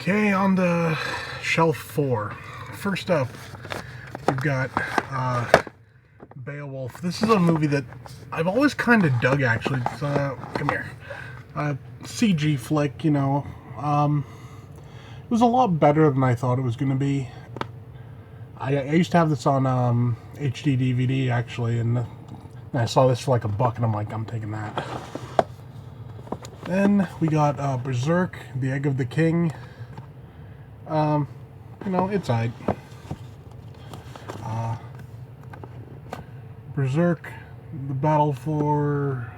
Okay, on to shelf 4. First up, we've got Beowulf. This is a movie that I've always kind of dug, actually. Come here. CG flick, you know. It was a lot better than I thought it was going to be. I used to have this on HD DVD, actually, and I saw this for like $1, and I'm like, I'm taking that. Then we got Berserk, The Egg of the King. You know, it's aight. Berserk, the battle for,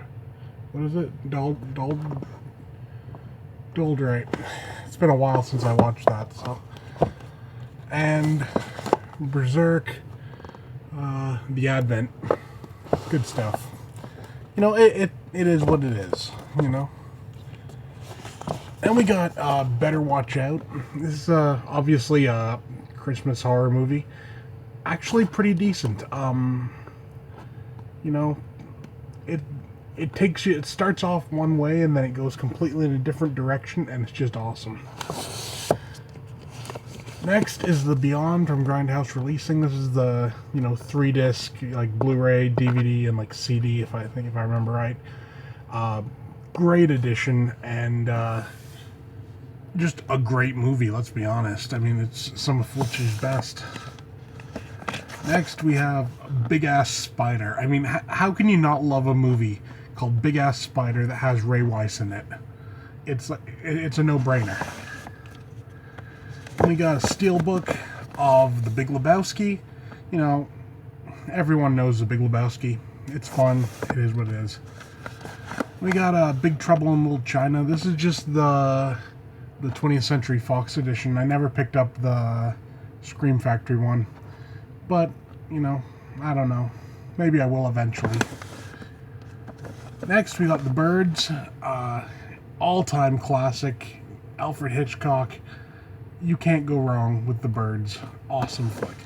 what is it? Doldrite. It's been a while since I watched that, so. And Berserk, The Advent. Good stuff. You know, it is what it is, you know. And we got Better Watch Out. This is obviously a Christmas horror movie. Actually pretty decent. You know, it takes you, it starts off one way and then it goes completely in a different direction, and it's just awesome. Next is The Beyond from Grindhouse Releasing. This is the, you know, 3-disc, like Blu-ray, DVD, and like CD, if I remember right. Great edition, and just a great movie, let's be honest. I mean, it's some of Fulci's best. Next, we have Big Ass Spider. I mean, how can you not love a movie called Big Ass Spider that has Ray Wise in it? It's a no-brainer. We got a steelbook of The Big Lebowski. You know, everyone knows The Big Lebowski. It's fun. It is what it is. We got Big Trouble in Little China. This is just the 20th Century Fox edition. I never picked up the Scream Factory one. But, you know, I don't know. Maybe I will eventually. Next, we got The Birds. All-time classic. Alfred Hitchcock. You can't go wrong with The Birds. Awesome flick.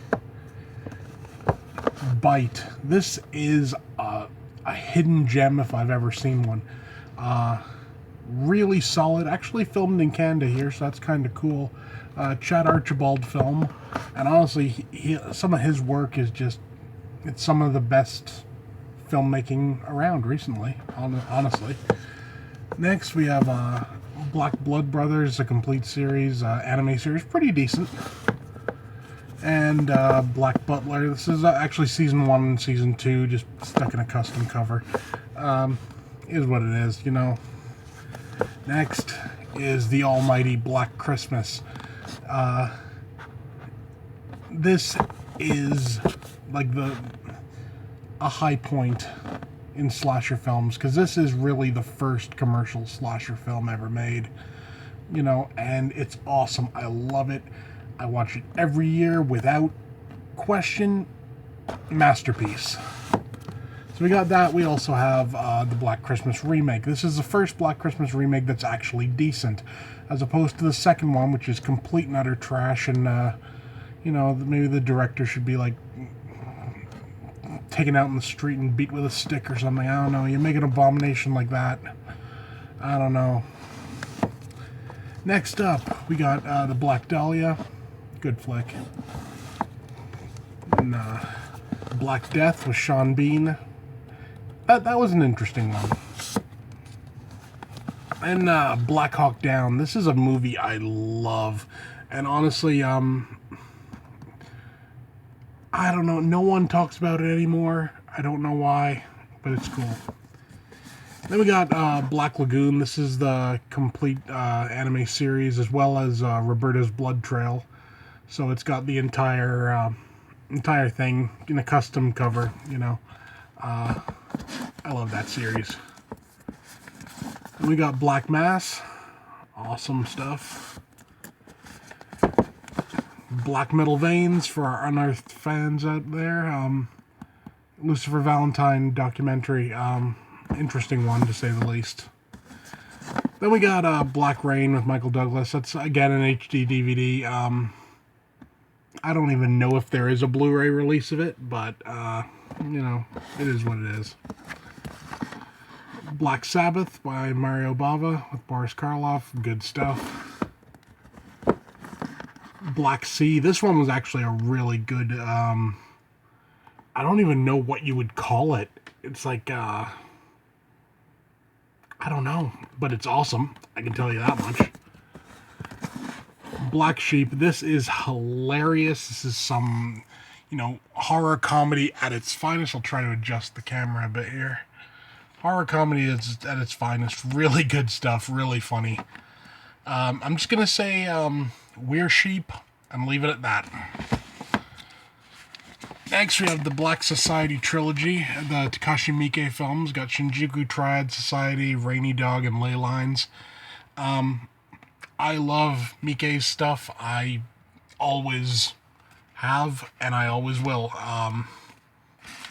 Bite. This is a hidden gem if I've ever seen one. Really solid. Actually filmed in Canada here, so that's kind of cool. Chad Archibald film. And honestly, some of his work is just, it's some of the best filmmaking around recently, honestly. Next, we have Black Blood Brothers, a complete series, anime series, pretty decent. And Black Butler. This is actually season 1 and season 2, just stuck in a custom cover. Is what it is, you know. Next is The Almighty Black Christmas. This is like a high point in slasher films, because this is really the first commercial slasher film ever made, you know, and it's awesome. I love it. I watch it every year without question. Masterpiece. So we got that. We also have the Black Christmas remake. This is the first Black Christmas remake that's actually decent, as opposed to the second one, which is complete and utter trash. And you know, maybe the director should be like taken out in the street and beat with a stick or something. I don't know. You make an abomination like that, I don't know. Next up, we got the Black Dahlia. Good flick. And Black Death with Sean Bean. That was an interesting one. And Black Hawk Down. This is a movie I love. And honestly, I don't know. No one talks about it anymore. I don't know why, but it's cool. Then we got Black Lagoon. This is the complete anime series, as well as Roberta's Blood Trail. So it's got the entire thing in a custom cover, you know. I love that series. Then we got Black Mass. Awesome stuff. Black Metal Veins for our unearthed fans out there. Lucifer Valentine documentary. Interesting one, to say the least. Then we got Black Rain with Michael Douglas. That's, again, an HD DVD. I don't even know if there is a Blu-ray release of it, but, you know, it is what it is. Black Sabbath by Mario Bava with Boris Karloff. Good stuff. Black Sea. This one was actually a really good, I don't even know what you would call it. It's like, I don't know, but it's awesome. I can tell you that much. Black Sheep. This is hilarious. This is some, horror comedy at its finest. I'll try to adjust the camera a bit here. Horror comedy is at its finest. Really good stuff. Really funny. I'm just going to say We're Sheep and leave it at that. Next, we have the Black Society trilogy, the Takashi Miike films. Got Shinjuku Triad Society, Rainy Dog, and Ley Lines. I love Miike's stuff. I always have, and I always will.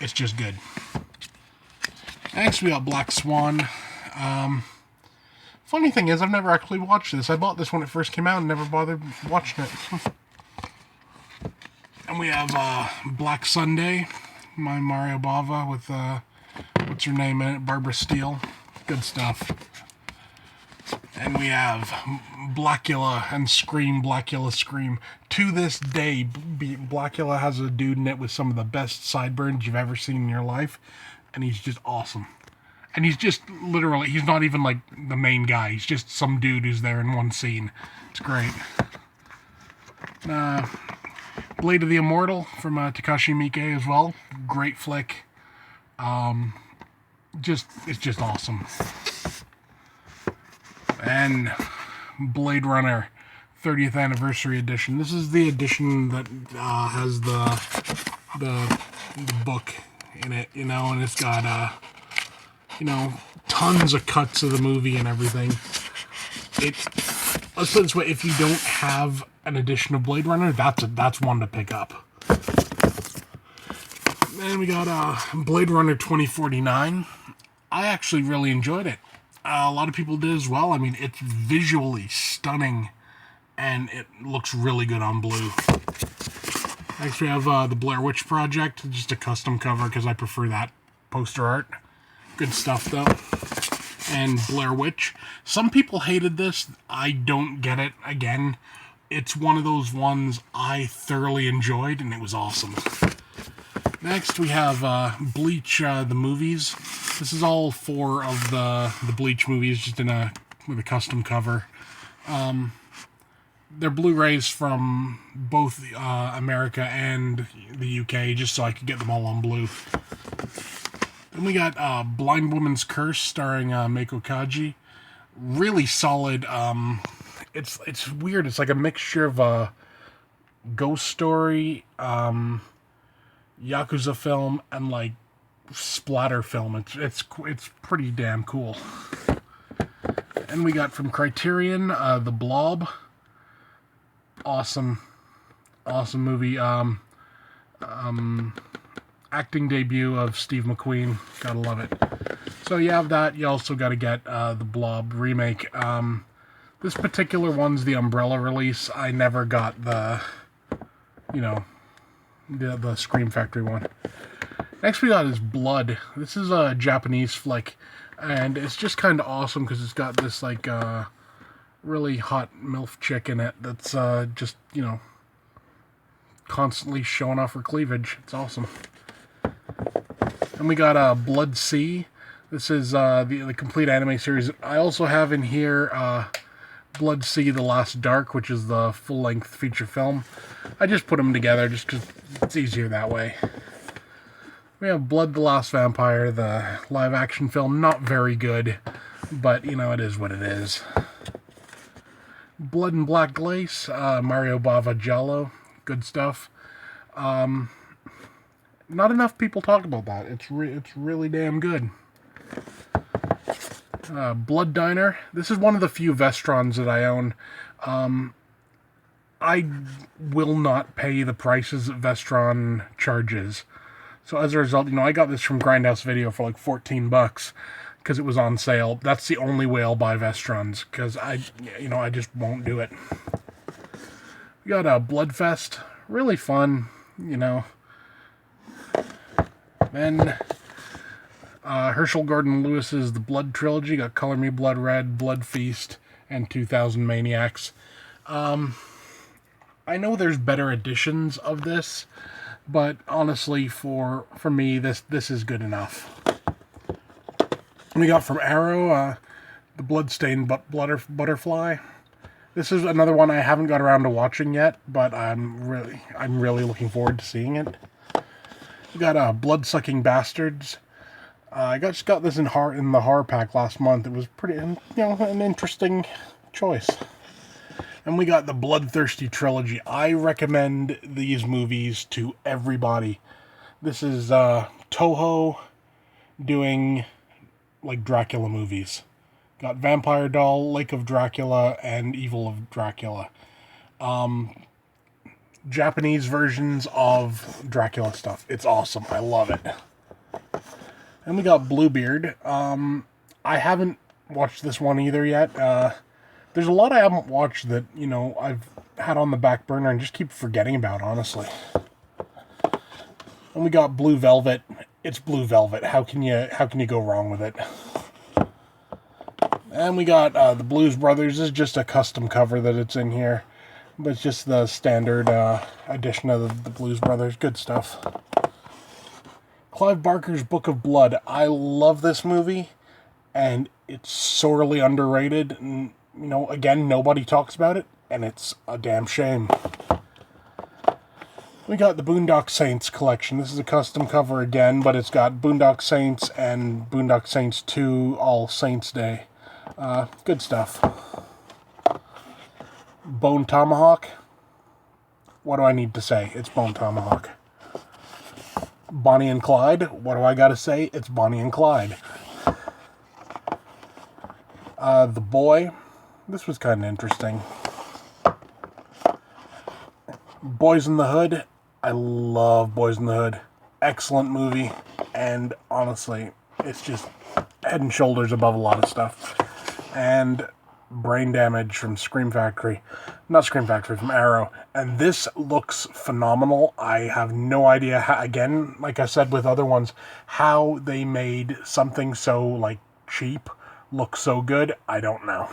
It's just good. Next, we got Black Swan. Funny thing is, I've never actually watched this. I bought this when it first came out and never bothered watching it. And we have Black Sunday, my Mario Bava with, what's her name in it? Barbara Steele. Good stuff. And we have Blackula and Scream, Blackula Scream. To this day, Blackula has a dude in it with some of the best sideburns you've ever seen in your life. And he's just awesome. And he's just literally, he's not even like the main guy. He's just some dude who's there in one scene. It's great. Blade of the Immortal from Takashi Miike as well. Great flick. It's just awesome. And Blade Runner 30th Anniversary Edition. This is the edition that has the book in it, and it's got tons of cuts of the movie and everything. Let's put it this way: if you don't have an edition of Blade Runner, that's one to pick up. And we got Blade Runner 2049. I actually really enjoyed it. A lot of people did as well. I mean, it's visually stunning, and it looks really good on blue. Next, we have the Blair Witch Project, just a custom cover because I prefer that poster art. Good stuff, though. And Blair Witch. Some people hated this. I don't get it. Again, it's one of those ones I thoroughly enjoyed, and it was awesome. Next, we have Bleach, the movies. This is all 4 of the Bleach movies, just with a custom cover. They're Blu-rays from both America and the UK, just so I could get them all on blue. Then we got Blind Woman's Curse, starring Meiko Kaji. Really solid. It's weird. It's like a mixture of a ghost story, Yakuza film, and like splatter film. It's pretty damn cool. And we got from Criterion, The Blob. Awesome movie. Acting debut of Steve McQueen. Gotta love it. So you have that. You also got to get the Blob remake. This particular one's the Umbrella release. I never got the Scream Factory one. Next we got is Blood. This is a Japanese flick, and it's just kind of awesome because it's got this like really hot MILF chick in it that's just constantly showing off her cleavage. It's awesome. And we got Blood Sea. This is the complete anime series. I also have in here Blood Sea: The Last Dark, which is the full-length feature film. I just put them together just because it's easier that way. We have Blood the Last Vampire, the live-action film. Not very good, but, it is what it is. Blood and Black Lace, Mario Bava Giallo. Good stuff. Not enough people talk about that. It's really damn good. Blood Diner. This is one of the few Vestrons that I own. I will not pay the prices that Vestron charges. So as a result, I got this from Grindhouse Video for like $14 because it was on sale. That's the only way I'll buy Vestrons because I just won't do it. We got Bloodfest. Really fun, Then Herschel Gordon Lewis's The Blood Trilogy. Got Color Me Blood Red, Blood Feast, and 2000 Maniacs. I know there's better editions of this, but honestly, for me, this is good enough. We got from Arrow, the Bloodstained Butterfly. This is another one I haven't got around to watching yet, but I'm really looking forward to seeing it. We got Bloodsucking Bastards. I just got this in the horror pack last month. It was pretty, an interesting choice. And we got the Bloodthirsty Trilogy. I recommend these movies to everybody. This is Toho doing like Dracula movies. Got Vampire Doll, Lake of Dracula, and Evil of Dracula. Japanese versions of Dracula stuff. It's awesome. I love it. And we got Bluebeard. I haven't watched this one either yet. There's a lot I haven't watched that, I've had on the back burner and just keep forgetting about, honestly. And we got Blue Velvet. It's Blue Velvet. How can you go wrong with it? And we got the Blues Brothers. This is just a custom cover that it's in here. But it's just the standard edition of the Blues Brothers. Good stuff. Clive Barker's Book of Blood. I love this movie. And it's sorely underrated. And, again, nobody talks about it. And it's a damn shame. We got the Boondock Saints collection. This is a custom cover again. But it's got Boondock Saints and Boondock Saints 2 All Saints Day. Good stuff. Bone Tomahawk. What do I need to say? It's Bone Tomahawk. Bonnie and Clyde. What do I gotta say? It's Bonnie and Clyde. The Boy. This was kind of interesting. Boys in the Hood. I love Boys in the Hood. Excellent movie. And honestly, it's just head and shoulders above a lot of stuff. And Brain Damage from Scream Factory. Not Scream Factory, from Arrow. And this looks phenomenal. I have no idea how, again, like I said with other ones, how they made something so, cheap look so good. I don't know.